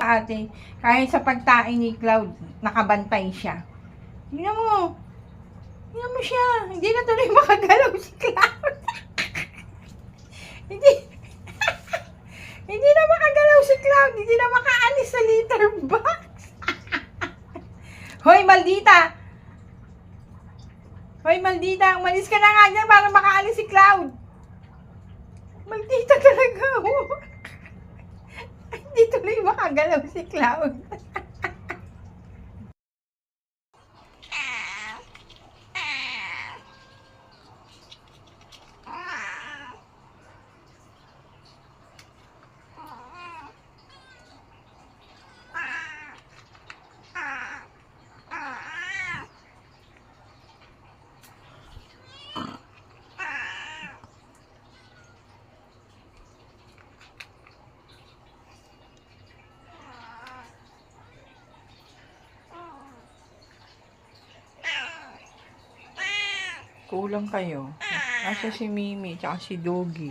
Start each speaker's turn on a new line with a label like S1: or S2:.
S1: Ate, kahit sa pagtain ni Cloud, nakabantay siya. Tingnan mo. Tingnan mo siya. Hindi na tuloy makagalaw si Cloud. Hindi. Hindi na makagalaw si Cloud. Hindi na makaalis sa litter box. Hoy, maldita. Hoy, maldita. Umalis ka na nga dyan para makaalis si Cloud. Maldita talaga. Hindi tuloy makagalaw si Cloud. Kulang kayo. Asa si Mimi, tsaka si Doggy.